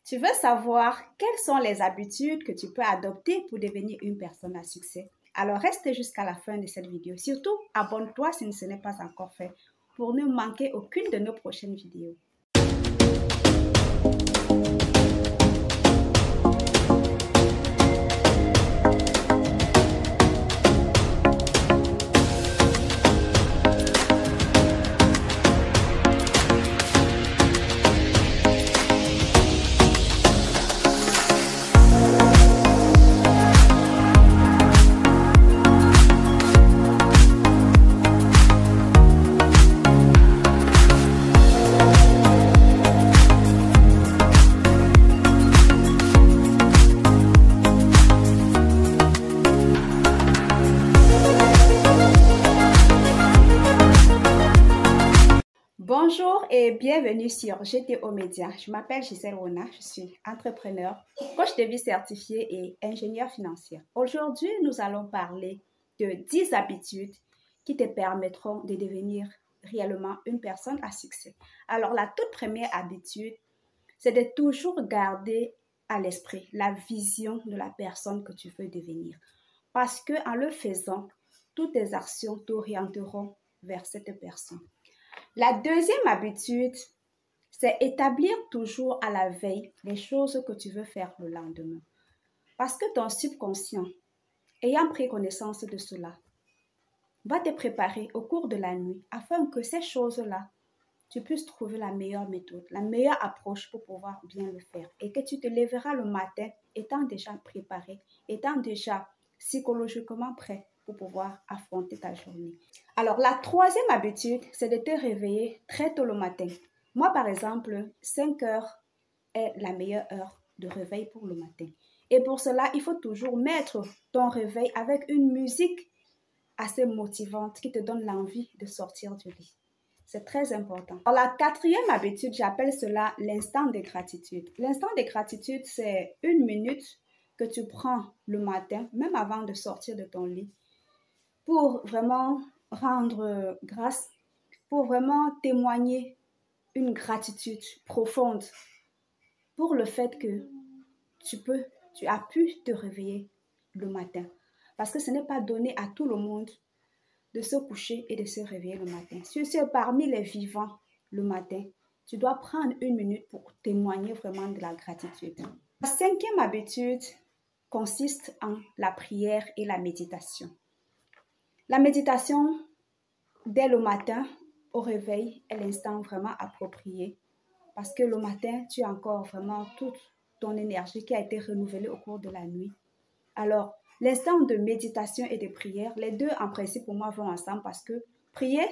Tu veux savoir quelles sont les habitudes que tu peux adopter pour devenir une personne à succès? Alors reste jusqu'à la fin de cette vidéo. Surtout, abonne-toi si ce n'est pas encore fait pour ne manquer aucune de nos prochaines vidéos. Bonjour et bienvenue sur GTO Média. Je m'appelle Gisèle Rona, je suis entrepreneur, coach de vie certifié et ingénieure financière. Aujourd'hui, nous allons parler de 10 habitudes qui te permettront de devenir réellement une personne à succès. Alors, la toute première habitude, c'est de toujours garder à l'esprit la vision de la personne que tu veux devenir. Parce qu'en le faisant, toutes tes actions t'orienteront vers cette personne. La deuxième habitude, c'est établir toujours à la veille les choses que tu veux faire le lendemain. Parce que ton subconscient, ayant pris connaissance de cela, va te préparer au cours de la nuit afin que ces choses-là, tu puisses trouver la meilleure méthode, la meilleure approche pour pouvoir bien le faire. Et que tu te lèveras le matin étant déjà préparé, étant déjà psychologiquement prêt pour pouvoir affronter ta journée. Alors, la troisième habitude, c'est de te réveiller très tôt le matin. Moi, par exemple, 5 heures est la meilleure heure de réveil pour le matin. Et pour cela, il faut toujours mettre ton réveil avec une musique assez motivante qui te donne l'envie de sortir du lit. C'est très important. Alors, la quatrième habitude, j'appelle cela l'instant de gratitude. L'instant de gratitude, c'est 1 minute que tu prends le matin, même avant de sortir de ton lit, pour vraiment rendre grâce, pour vraiment témoigner une gratitude profonde pour le fait que tu as pu te réveiller le matin. Parce que ce n'est pas donné à tout le monde de se coucher et de se réveiller le matin. Si tu es parmi les vivants le matin, tu dois prendre 1 minute pour témoigner vraiment de la gratitude. La cinquième habitude consiste en la prière et la méditation. La méditation, dès le matin, au réveil, est l'instant vraiment approprié parce que le matin, tu as encore vraiment toute ton énergie qui a été renouvelée au cours de la nuit. Alors, l'instant de méditation et de prière, les deux, en principe, pour moi, vont ensemble parce que prier,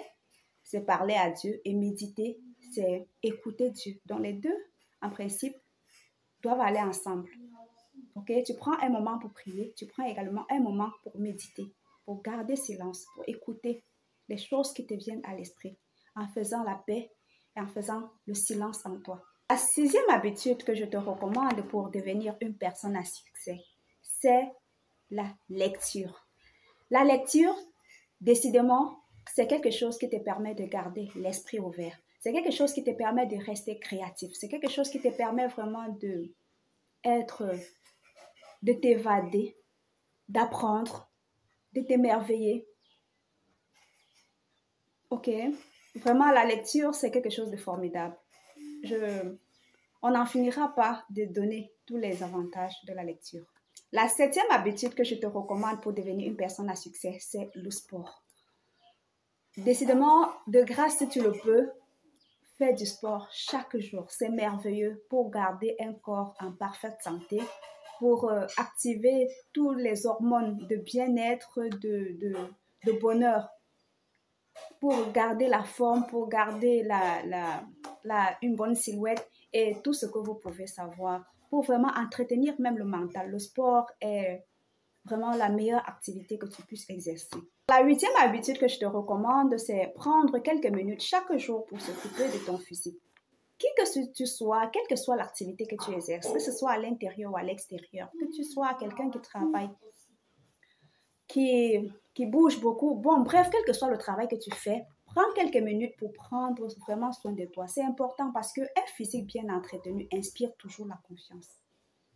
c'est parler à Dieu et méditer, c'est écouter Dieu. Donc, les deux, en principe, doivent aller ensemble. Ok? Tu prends un moment pour prier, tu prends également un moment pour méditer, pour garder silence, pour écouter les choses qui te viennent à l'esprit, en faisant la paix et en faisant le silence en toi. La sixième habitude que je te recommande pour devenir une personne à succès, c'est la lecture. La lecture, décidément, c'est quelque chose qui te permet de garder l'esprit ouvert. C'est quelque chose qui te permet de rester créatif. C'est quelque chose qui te permet vraiment de t'évader, d'apprendre, de t'émerveiller. Ok? Vraiment, la lecture, c'est quelque chose de formidable. On n'en finira pas de donner tous les avantages de la lecture. La septième habitude que je te recommande pour devenir une personne à succès, c'est le sport. Décidément, de grâce, si tu le peux, fais du sport chaque jour. C'est merveilleux pour garder un corps en parfaite santé, pour activer tous les hormones de bien-être, de bonheur, pour garder la forme, pour garder une bonne silhouette et tout ce que vous pouvez savoir, pour vraiment entretenir même le mental. Le sport est vraiment la meilleure activité que tu puisses exercer. La huitième habitude que je te recommande, c'est prendre quelques minutes chaque jour pour s'occuper de ton physique. Qui que tu sois, quelle que soit l'activité que tu exerces, que ce soit à l'intérieur ou à l'extérieur, que tu sois quelqu'un qui travaille, qui bouge beaucoup, bon, bref, quel que soit le travail que tu fais, Prends quelques minutes pour prendre vraiment soin de toi. C'est important parce qu'un physique bien entretenu inspire toujours la confiance.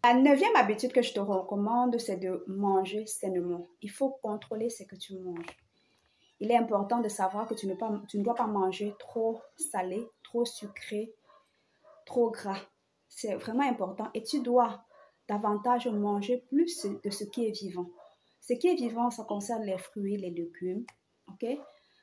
La 9e habitude que je te recommande, c'est de manger sainement. Il faut contrôler ce que tu manges. Il est important de savoir que tu ne dois pas manger trop salé, trop sucré, trop gras. C'est vraiment important et tu dois davantage manger plus de ce qui est vivant. Ce qui est vivant, ça concerne les fruits, les légumes, ok?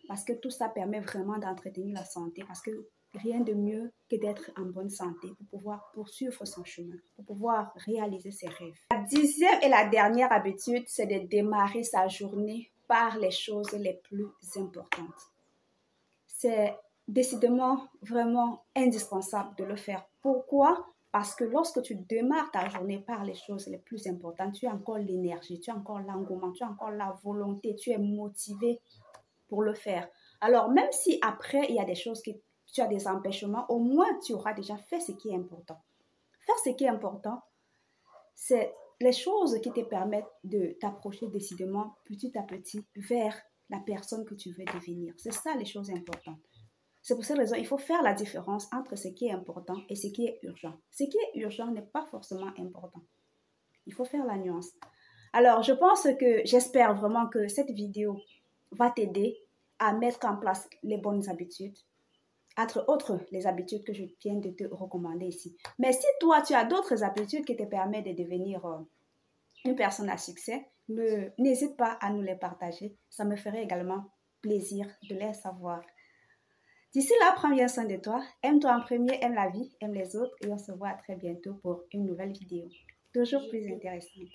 Parce que tout ça permet vraiment d'entretenir la santé, parce que rien de mieux que d'être en bonne santé pour pouvoir poursuivre son chemin, pour pouvoir réaliser ses rêves. La 10e et la dernière habitude, c'est de démarrer sa journée par les choses les plus importantes. C'est décidément vraiment indispensable de le faire. Pourquoi? Parce que lorsque tu démarres ta journée par les choses les plus importantes, tu as encore l'énergie, tu as encore l'engouement, tu as encore la volonté, tu es motivé pour le faire. Alors, même si après, il y a des choses qui, tu as des empêchements, au moins tu auras déjà fait ce qui est important. Faire ce qui est important, c'est les choses qui te permettent de t'approcher décidément petit à petit vers la personne que tu veux devenir. C'est ça les choses importantes. C'est pour cette raison qu'il faut faire la différence entre ce qui est important et ce qui est urgent. Ce qui est urgent n'est pas forcément important. Il faut faire la nuance. Alors, j'espère vraiment que cette vidéo va t'aider à mettre en place les bonnes habitudes, entre autres les habitudes que je viens de te recommander ici. Mais si toi, tu as d'autres habitudes qui te permettent de devenir une personne à succès, n'hésite pas à nous les partager. Ça me ferait également plaisir de les savoir. D'ici là, prends bien soin de toi. Aime-toi en premier, aime la vie, aime les autres et on se voit très bientôt pour une nouvelle vidéo. Toujours plus intéressante.